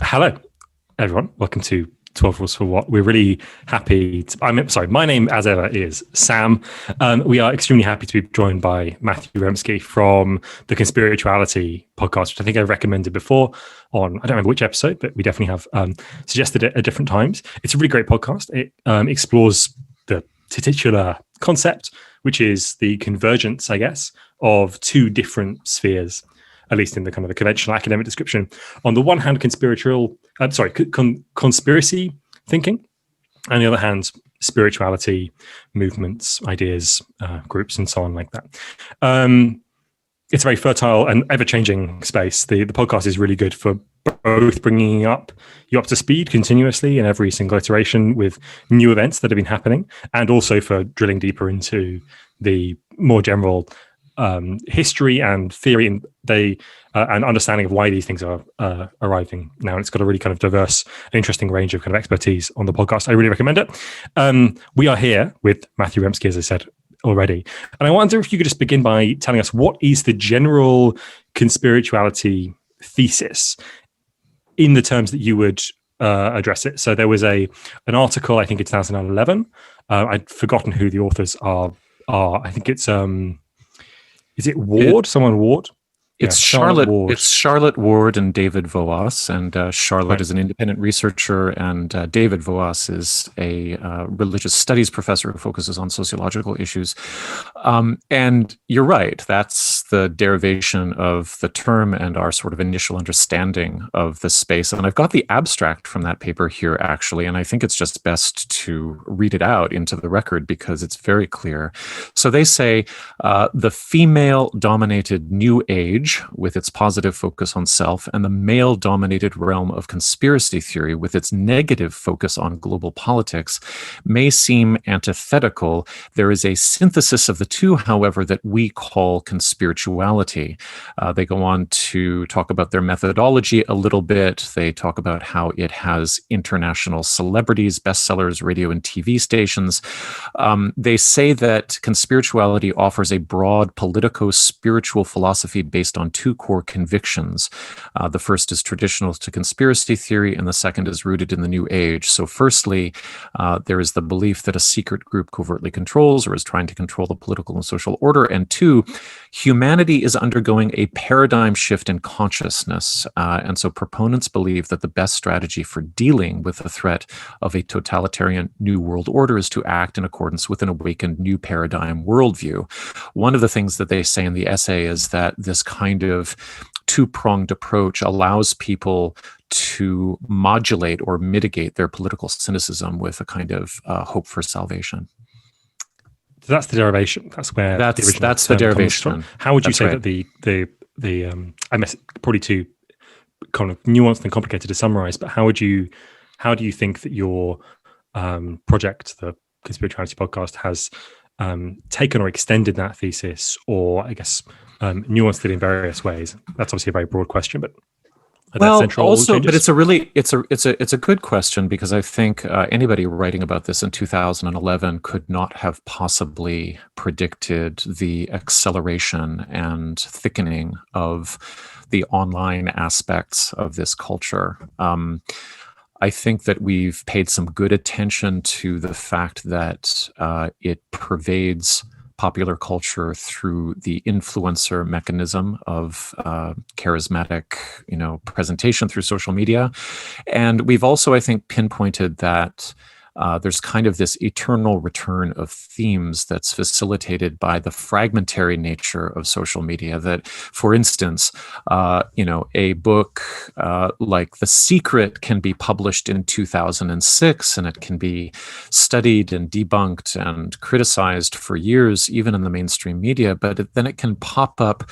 Hello, everyone. Welcome to 12 Rules for What. We're really happy. I'm sorry, my name, as ever, is Sam. We are extremely happy to be joined by Matthew Remski from the Conspirituality podcast, which I think I recommended before on, I don't remember which episode, but we definitely have suggested it at different times. It's a really great podcast. It explores the titular concept, which is the convergence, I guess, of two different spheres, at least in the kind of the conventional academic description. On the one hand, conspiracy thinking, and the other hand, spirituality, movements, ideas, groups, and so on like that. It's a very fertile and ever-changing space. The podcast is really good for both bringing you up to speed continuously in every single iteration with new events that have been happening, and also for drilling deeper into the more general history and theory and understanding of why these things are arriving now. And it's got a really kind of diverse and interesting range of kind of expertise on the podcast. I really recommend it. We are here with Matthew Remski, as I said already. And I wonder if you could just begin by telling us what is the general conspirituality thesis in the terms that you would address it. So there was an article, I think in 2011. I'd forgotten who the authors are. I think it's is it Ward? Someone Ward? It's Charlotte Ward. It's Charlotte Ward and David Voas, and Charlotte is an independent researcher, and David Voas is a religious studies professor who focuses on sociological issues. And you're right; that's the derivation of the term and our sort of initial understanding of the space. And I've got the abstract from that paper here, actually, and I think it's just best to read it out into the record because it's very clear. So they say the female-dominated New Age, with its positive focus on self, and the male-dominated realm of conspiracy theory with its negative focus on global politics may seem antithetical. There is a synthesis of the two, however, that we call conspirituality. They go on to talk about their methodology a little bit. They talk about how it has international celebrities, bestsellers, radio and TV stations. They say that conspirituality offers a broad politico-spiritual philosophy based on two core convictions. The first is traditional to conspiracy theory, and the second is rooted in the New Age. So firstly, there is the belief that a secret group covertly controls or is trying to control the political and social order. And two, humanity is undergoing a paradigm shift in consciousness. And so proponents believe that the best strategy for dealing with the threat of a totalitarian new world order is to act in accordance with an awakened new paradigm worldview. One of the things that they say in the essay is that this kind of two-pronged approach allows people to modulate or mitigate their political cynicism with a kind of hope for salvation. So that's the derivation. That's where that's the derivation. How would you say that the I guess probably too kind of nuanced and complicated to summarize, but how do you think that your project, the Conspirituality podcast, has taken or extended that thesis, or I guess nuanced it in various ways? That's obviously a very broad question, but but it's a good question, because I think anybody writing about this in 2011 could not have possibly predicted the acceleration and thickening of the online aspects of this culture. I think that we've paid some good attention to the fact that it pervades popular culture through the influencer mechanism of charismatic, presentation through social media. And we've also, I think, pinpointed that there's kind of this eternal return of themes that's facilitated by the fragmentary nature of social media. That, for instance, a book like The Secret can be published in 2006, and it can be studied and debunked and criticized for years, even in the mainstream media. But then it can pop up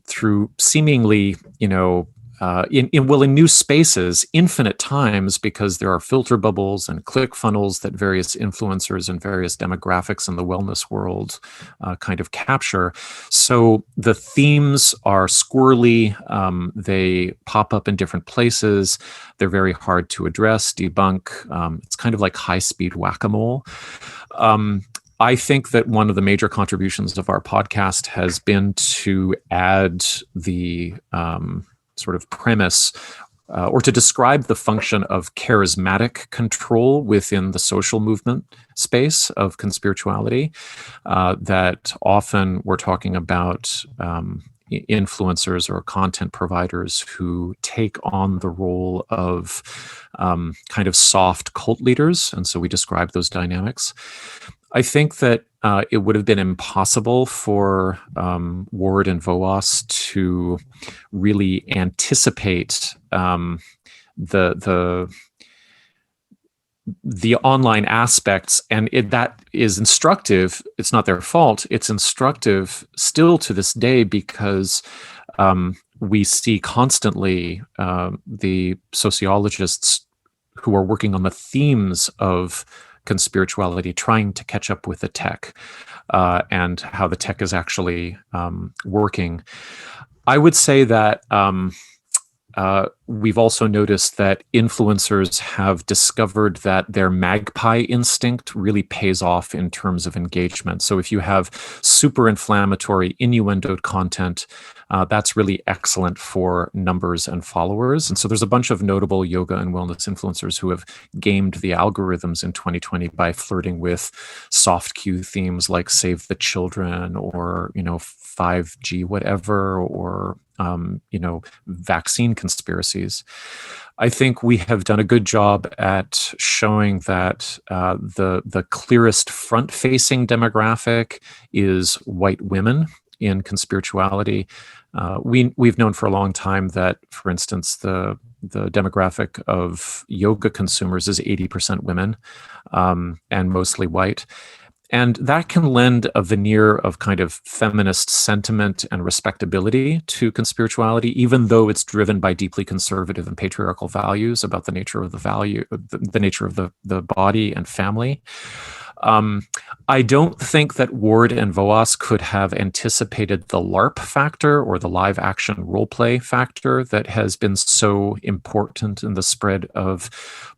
through seemingly, in new spaces infinite times, because there are filter bubbles and click funnels that various influencers and various demographics in the wellness world kind of capture. So the themes are squirrely. They pop up in different places. They're very hard to address, debunk. It's kind of like high-speed whack-a-mole. I think that one of the major contributions of our podcast has been to add the sort of premise or to describe the function of charismatic control within the social movement space of conspirituality, that often we're talking about influencers or content providers who take on the role of kind of soft cult leaders. And so we describe those dynamics. I think that it would have been impossible for Ward and Voas to really anticipate the online aspects, and that is instructive. It's not their fault. It's instructive still to this day, because we see constantly the sociologists who are working on the themes of conspirituality trying to catch up with the tech and how the tech is actually working. I would say that we've also noticed that influencers have discovered that their magpie instinct really pays off in terms of engagement. So if you have super inflammatory innuendoed content, that's really excellent for numbers and followers. And so there's a bunch of notable yoga and wellness influencers who have gamed the algorithms in 2020 by flirting with soft Q themes like Save the Children, or 5G whatever, or vaccine conspiracies. I think we have done a good job at showing that the clearest front-facing demographic is white women in conspirituality. We've known for a long time that, for instance, the demographic of yoga consumers is 80% women, and mostly white. And that can lend a veneer of kind of feminist sentiment and respectability to conspirituality, even though it's driven by deeply conservative and patriarchal values about the nature of the nature of the body and family. I don't think that Ward and Voas could have anticipated the LARP factor, or the live action roleplay factor, that has been so important in the spread of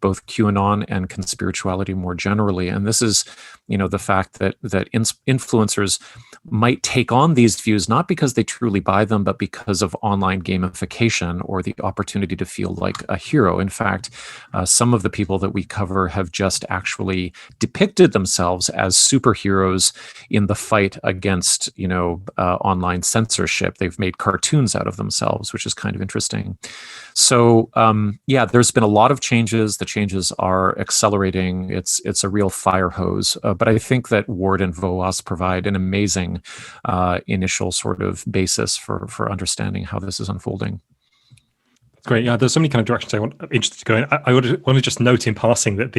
both QAnon and conspirituality more generally. And this is, the fact that influencers might take on these views not because they truly buy them, but because of online gamification or the opportunity to feel like a hero. In fact, some of the people that we cover have just actually depicted themselves as superheroes in the fight against, online censorship. They've made cartoons out of themselves, which is kind of interesting. So, there's been a lot of changes. The changes are accelerating. It's a real fire hose. But I think that Ward and Voas provide an amazing initial sort of basis for understanding how this is unfolding. Great. Yeah, there's so many kind of directions I'm interested to go in. I want to just note in passing that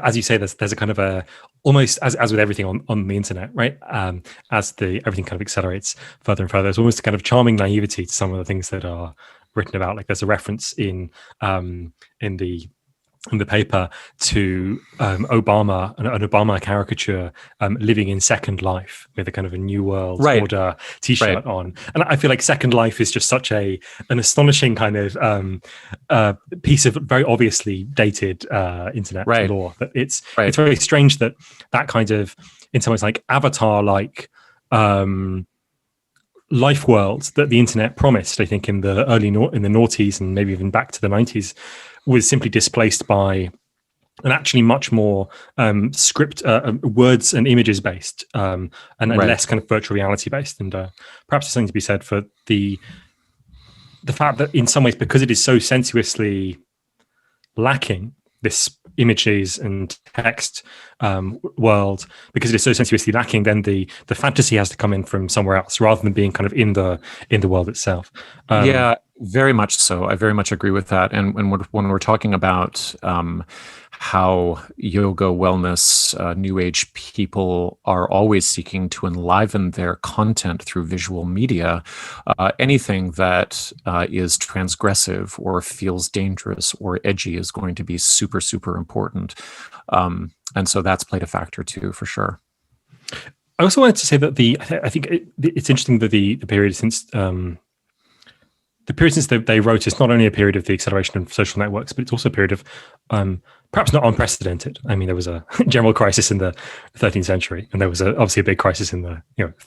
as you say, there's a kind of a, almost as with everything on the internet, right? As everything kind of accelerates further and further, there's almost a kind of charming naivety to some of the things that are written about. Like there's a reference in the paper to Obama, an Obama caricature living in Second Life with a kind of a New World Order T-shirt on. And I feel like Second Life is just such an astonishing kind of piece of very obviously dated internet lore. That it's very strange that kind of, in some ways, like Avatar-like life world that the internet promised, I think, in the in the noughties and maybe even back to the 90s, was simply displaced by an actually much more words and images based and less kind of virtual reality based. And perhaps there's something to be said for the fact that in some ways, because it is so sensuously lacking, this images and text world, because it is so sensuously lacking, then the fantasy has to come in from somewhere else rather than being kind of in the world itself. Very much so. I very much agree with that. And when we're talking about how yoga, wellness, new age people are always seeking to enliven their content through visual media, anything that is transgressive or feels dangerous or edgy is going to be super, super important. And so that's played a factor too, for sure. I also wanted to say that I think it's interesting that the period since they wrote is not only a period of the acceleration of social networks, but it's also a period of perhaps not unprecedented. I mean, there was a general crisis in the 13th century, and there was obviously a big crisis in the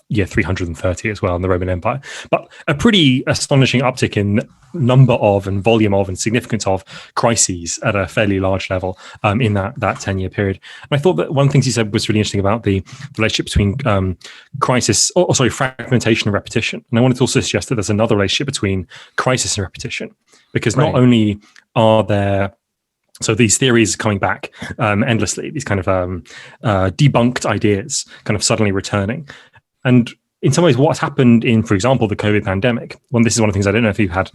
year 330 as well in the Roman Empire. But a pretty astonishing uptick in number of and volume of and significance of crises at a fairly large level in that 10-year period. And I thought that one of the things he said was really interesting about the relationship between fragmentation and repetition. And I wanted to also suggest that there's another relationship between crisis and repetition, because not only are there these theories coming back endlessly, these kind of debunked ideas kind of suddenly returning. And in some ways, what's happened in, for example, the COVID pandemic, this is one of the things I don't know if you've had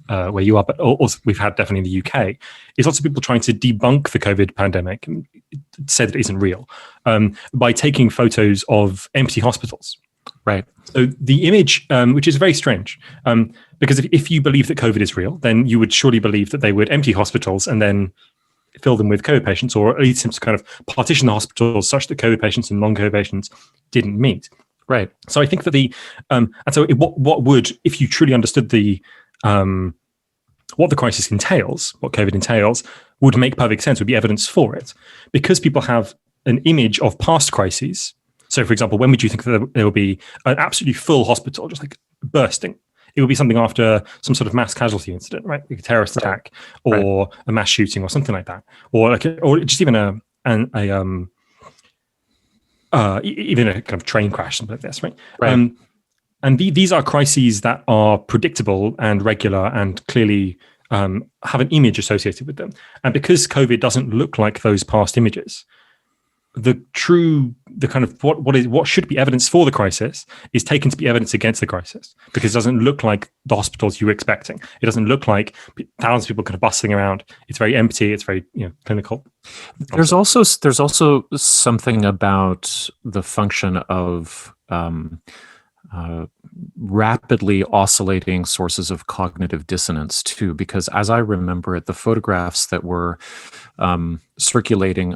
where you are, but also we've had definitely in the UK, is lots of people trying to debunk the COVID pandemic and say that it isn't real by taking photos of empty hospitals. Right. So the image, which is very strange, because if you believe that COVID is real, then you would surely believe that they would empty hospitals and then fill them with COVID patients, or at least kind of partition the hospitals such that COVID patients and non-COVID patients didn't meet. Right. So I think that what would, if you truly understood what the crisis entails, what COVID entails, would make perfect sense, would be evidence for it, because people have an image of past crises. So, for example, when would you think that there will be an absolutely full hospital, just like bursting? It would be something after some sort of mass casualty incident, right? Like a terrorist attack, or a mass shooting, or something like that, or just even even a kind of train crash, something like this, right? And these are crises that are predictable and regular and clearly have an image associated with them. And because COVID doesn't look like those past images, what should be evidence for the crisis is taken to be evidence against the crisis, because it doesn't look like the hospitals you were expecting. It doesn't look like thousands of people kind of bustling around. It's very empty. It's very clinical. There's also something about the function of rapidly oscillating sources of cognitive dissonance too, because as I remember it, the photographs that were circulating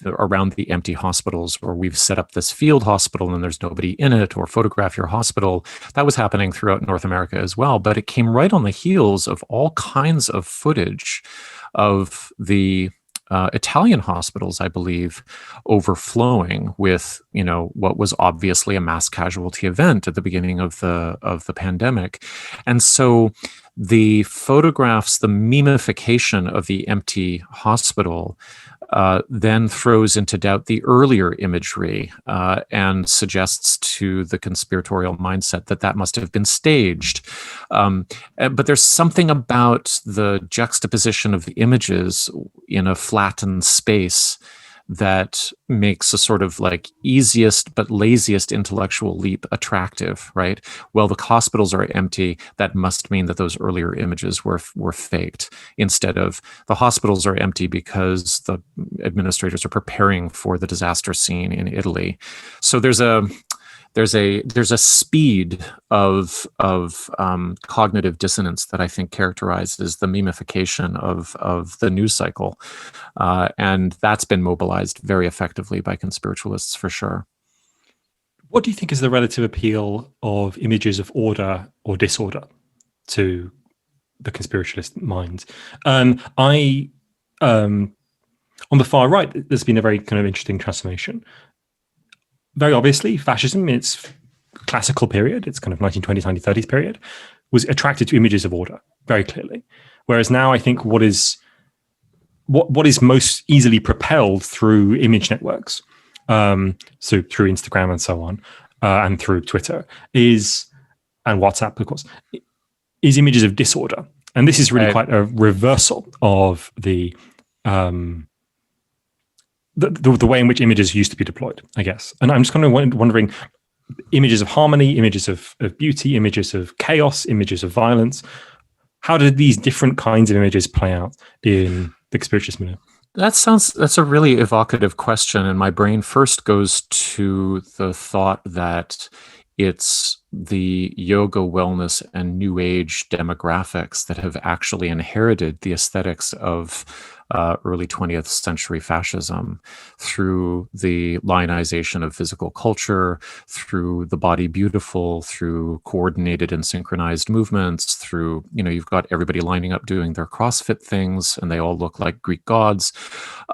around the empty hospitals, or we've set up this field hospital and there's nobody in it, or photograph your hospital, that was happening throughout North America as well. But it came right on the heels of all kinds of footage of the Italian hospitals, I believe, overflowing with what was obviously a mass casualty event at the beginning of the pandemic. And so the photographs, the memification of the empty hospital then throws into doubt the earlier imagery and suggests to the conspiratorial mindset that must have been staged. But there's something about the juxtaposition of the images in a flattened space that makes a sort of like easiest but laziest intellectual leap attractive, right? Well, the hospitals are empty. That must mean that those earlier images were faked, instead of the hospitals are empty because the administrators are preparing for the disaster scene in Italy. So there's a speed of cognitive dissonance that I think characterizes the memification of the news cycle, and that's been mobilized very effectively by conspiritualists for sure. What do you think is the relative appeal of images of order or disorder to the conspiritualist mind? On the far right, there's been a very kind of interesting transformation. Very obviously, fascism in its classical period, its kind of 1920s, 1930s period, was attracted to images of order very clearly. Whereas now I think what is most easily propelled through image networks, so through Instagram and so on, and through Twitter, and WhatsApp, of course, is images of disorder. And this is really quite a reversal of the way in which images used to be deployed, I guess. And I'm just kind of wondering, images of harmony, images of beauty, images of chaos, images of violence, how did these different kinds of images play out in the conspiritualist movement? That's a really evocative question. And my brain first goes to the thought that it's the yoga, wellness, and New Age demographics that have actually inherited the aesthetics of early 20th century fascism through the lionization of physical culture, through the body beautiful, through coordinated and synchronized movements, through, you've got everybody lining up doing their CrossFit things, and they all look like Greek gods.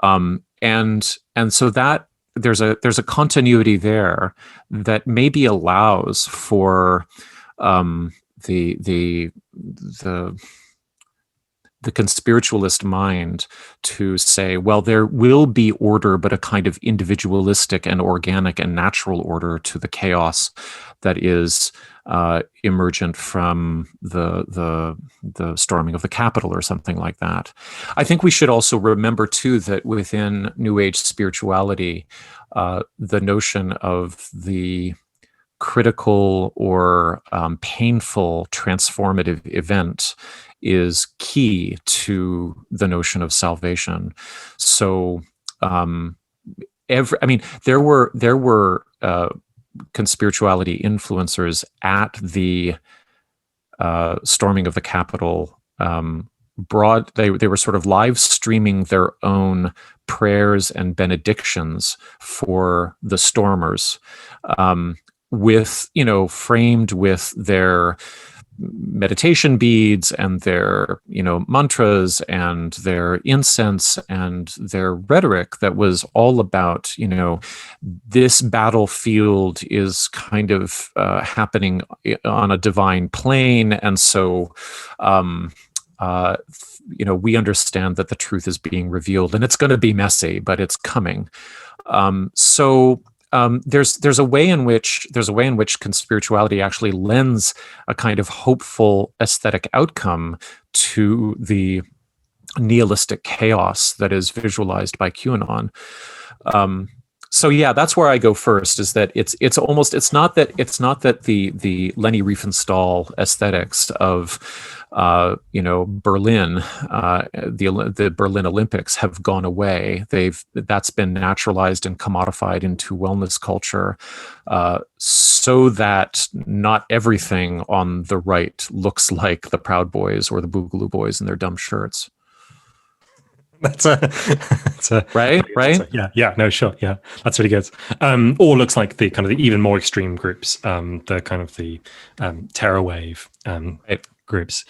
And so that there's a continuity there that maybe allows for the conspiritualist mind to say, well, there will be order, but a kind of individualistic and organic and natural order to the chaos that is emergent from the storming of the Capitol or something like that. I think we should also remember too that within New Age spirituality, the notion of the critical or painful transformative event is key to the notion of salvation. So, there were conspirituality influencers at the storming of the Capitol. They were sort of live streaming their own prayers and benedictions for the stormers, with framed with their meditation beads and their mantras and their incense and their rhetoric that was all about this battlefield is kind of happening on a divine plane, and so we understand that the truth is being revealed, and it's going to be messy, but it's coming. There's a way in which conspirituality actually lends a kind of hopeful aesthetic outcome to the nihilistic chaos that is visualized by QAnon. So yeah, that's where I go first. Is that it's not that the Leni Riefenstahl aesthetics of Berlin, the Berlin Olympics have gone away. That's been naturalized and commodified into wellness culture, so that not everything on the right looks like the Proud Boys or the Boogaloo Boys in their dumb shirts. That's a right. No, sure, yeah, that's really good. Or looks like the kind of the even more extreme groups, the kind of the terror wave groups.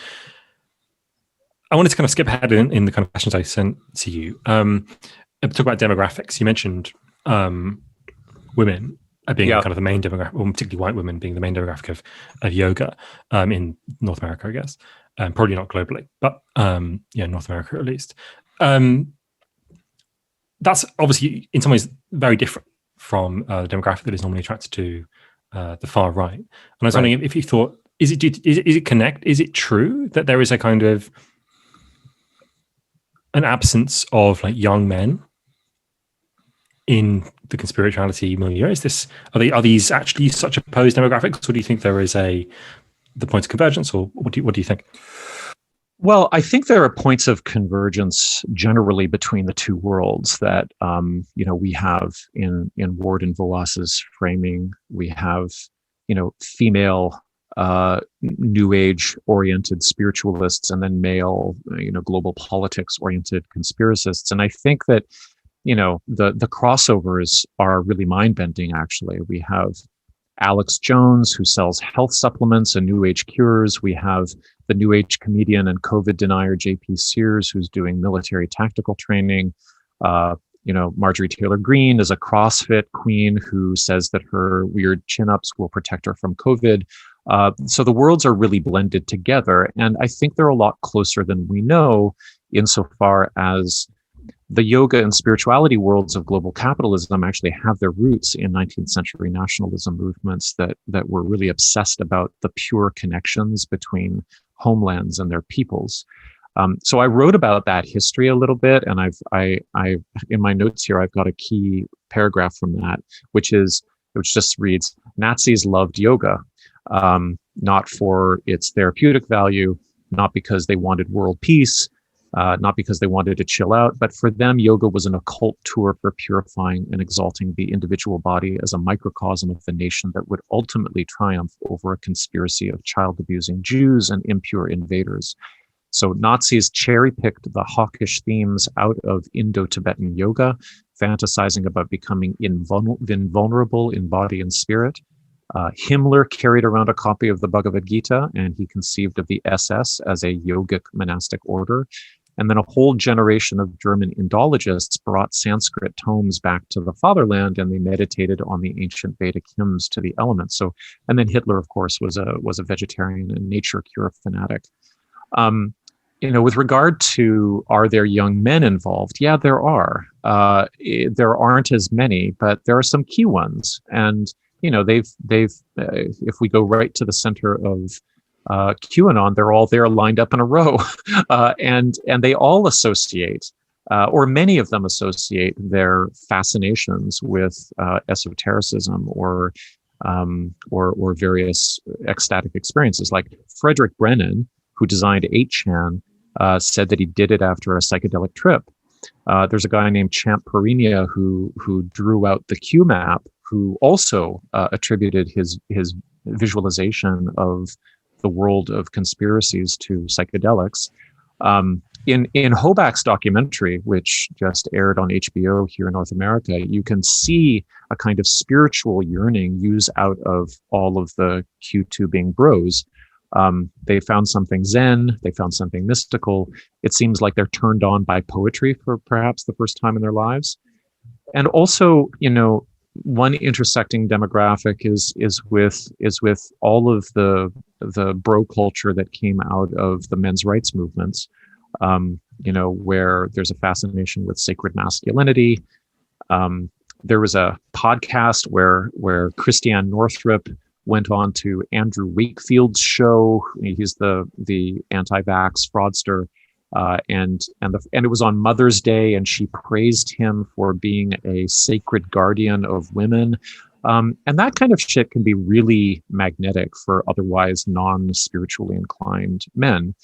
I wanted to kind of skip ahead in the kind of questions I sent to you. Talk about demographics. You mentioned women being kind of the main demographic, or particularly white women being the main demographic of yoga in North America, I guess. Probably not globally, but North America at least. That's obviously in some ways very different from the demographic that is normally attracted to the far right. And I was wondering if you thought, is it true that there is a kind of an absence of like young men in the conspirituality milieu? Are these actually such opposed demographics, or do you think there is the point of convergence, or what do you think? Well, I think there are points of convergence generally between the two worlds that, we have in Ward and Voas's framing. We have, female, New Age oriented spiritualists, and then male, global politics oriented conspiracists. And I think that, the crossovers are really mind bending, actually. We have Alex Jones, who sells health supplements and New Age cures. We have the New Age comedian and COVID denier J.P. Sears, who's doing military tactical training. Marjorie Taylor Greene is a CrossFit queen who says that her weird chin-ups will protect her from COVID. So the worlds are really blended together. And I think they're a lot closer than we know, insofar as the yoga and spirituality worlds of global capitalism actually have their roots in 19th century nationalism movements that were really obsessed about the pure connections between homelands and their peoples. So I wrote about that history a little bit, and I in my notes here I've got a key paragraph from that, which just reads: Nazis loved yoga, not for its therapeutic value, not because they wanted world peace, not because they wanted to chill out, but for them, yoga was an occult tour for purifying and exalting the individual body as a microcosm of the nation that would ultimately triumph over a conspiracy of child-abusing Jews and impure invaders. So Nazis cherry-picked the hawkish themes out of Indo-Tibetan yoga, fantasizing about becoming invulnerable in body and spirit. Himmler carried around a copy of the Bhagavad Gita, and he conceived of the SS as a yogic monastic order. And then a whole generation of German Indologists brought Sanskrit tomes back to the fatherland, and they meditated on the ancient Vedic hymns to the elements. So, and then Hitler, of course, was a vegetarian and nature cure fanatic. With regard to, are there young men involved? Yeah, there are. There aren't as many, but there are some key ones. And, they've if we go right to the center of QAnon, they're all there lined up in a row. And they all associate, or many of them associate their fascinations with esotericism or various ecstatic experiences. Like Frederick Brennan, who designed 8chan, said that he did it after a psychedelic trip. There's a guy named Champ Perinia who drew out the Q map, who also attributed his visualization of the world of conspiracies to psychedelics. In Hoback's documentary, which just aired on HBO here in North America, you can see a kind of spiritual yearning used out of all of the Q-tubing bros. They found something Zen, they found something mystical. It seems like they're turned on by poetry for perhaps the first time in their lives. And also, one intersecting demographic is with all of the bro culture that came out of the men's rights movements, where there's a fascination with sacred masculinity. There was a podcast where Christiane Northrup went on to Andrew Wakefield's show. He's the anti-vax fraudster. And it was on Mother's Day, and she praised him for being a sacred guardian of women. And that kind of shit can be really magnetic for otherwise non-spiritually inclined men.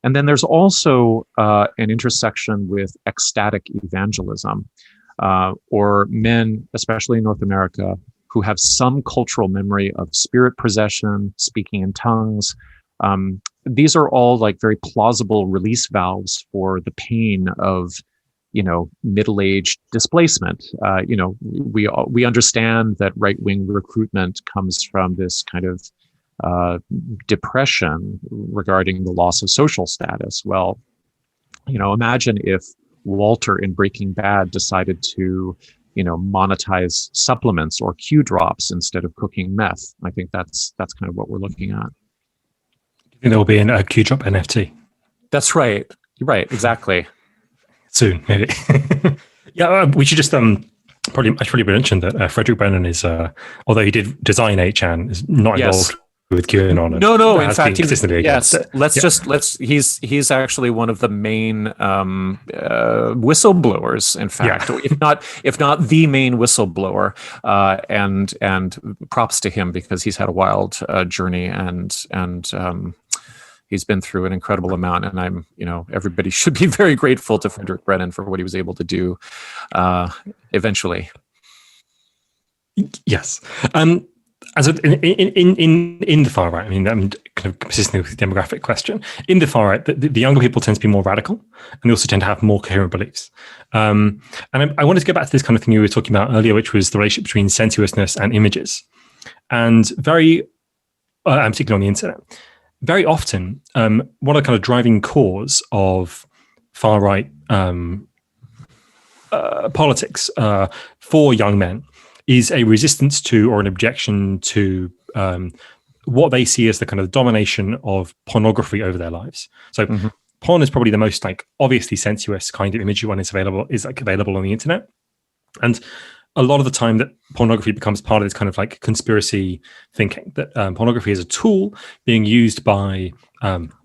And then there's also an intersection with ecstatic evangelism, or men, especially in North America, who have some cultural memory of spirit possession, speaking in tongues. These are all like very plausible release valves for the pain of, middle-aged displacement. We understand that right-wing recruitment comes from this kind of depression regarding the loss of social status. Well, imagine if Walter in Breaking Bad decided to, monetize supplements or Q drops instead of cooking meth. I think that's kind of what we're looking at. There will be a Q drop NFT. That's right. You're right. Exactly. Soon, maybe. Yeah, we should just I should probably mention that Frederick Brennan is, although he did design 8chan, is not involved with QAnon. No. In fact, he's actually one of the main whistleblowers. In fact, if not the main whistleblower. And props to him, because he's had a wild journey and he's been through an incredible amount. And everybody should be very grateful to Frederick Brennan for what he was able to do eventually. Yes. As in the far right, I'm kind of consistent with the demographic question. In the far right, the younger people tend to be more radical, and they also tend to have more coherent beliefs. And I wanted to go back to this kind of thing you were talking about earlier, which was the relationship between sensuousness and images. And particularly on the internet, very often, one of the kind of driving cause of far right politics for young men is a resistance to or an objection to what they see as the kind of domination of pornography over their lives. So porn is probably the most obviously sensuous kind of imagery when it's available on the internet. And a lot of the time that pornography becomes part of this kind of conspiracy thinking, that pornography is a tool being used by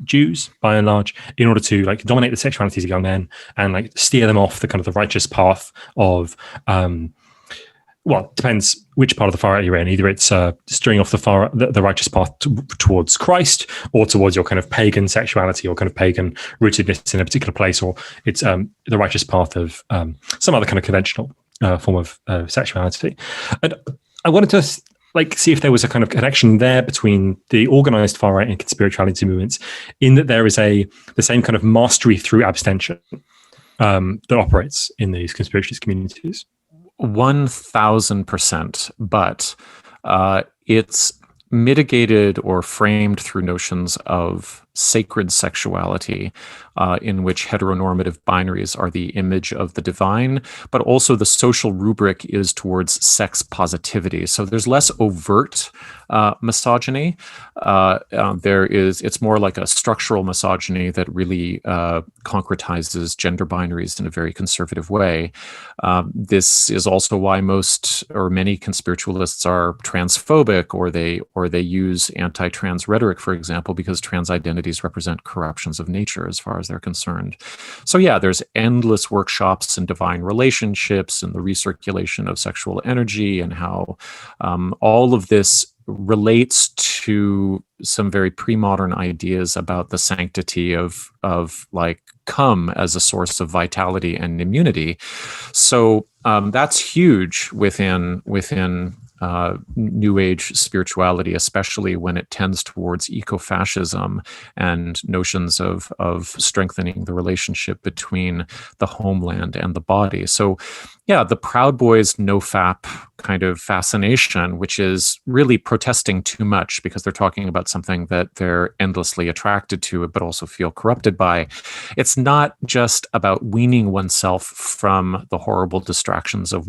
Jews, by and large, in order to dominate the sexualities of young men and steer them off the kind of the righteous path of well, it depends which part of the far right you're in. Either it's steering off the righteous path towards Christ, or towards your kind of pagan sexuality or kind of pagan rootedness in a particular place, or it's the righteous path of some other kind of conventional form of sexuality. And I wanted to see if there was a kind of connection there between the organized far right and conspirituality movements, in that there is the same kind of mastery through abstention that operates in these conspirationist communities. 1000%, but it's mitigated or framed through notions of sacred sexuality, in which heteronormative binaries are the image of the divine, but also the social rubric is towards sex positivity. So there's less overt misogyny. It's more like a structural misogyny that really concretizes gender binaries in a very conservative way. This is also why most or many conspiritualists are transphobic, or they use anti-trans rhetoric, for example, because trans identities represent corruptions of nature as far as they're concerned. So yeah, there's endless workshops in divine relationships and the recirculation of sexual energy, and how all of this relates to some very pre-modern ideas about the sanctity of like cum as a source of vitality and immunity. So that's huge within New Age spirituality, especially when it tends towards ecofascism and notions of strengthening the relationship between the homeland and the body. So yeah, the Proud Boys no-fap kind of fascination, which is really protesting too much because they're talking about something that they're endlessly attracted to, but also feel corrupted by. It's not just about weaning oneself from the horrible distractions of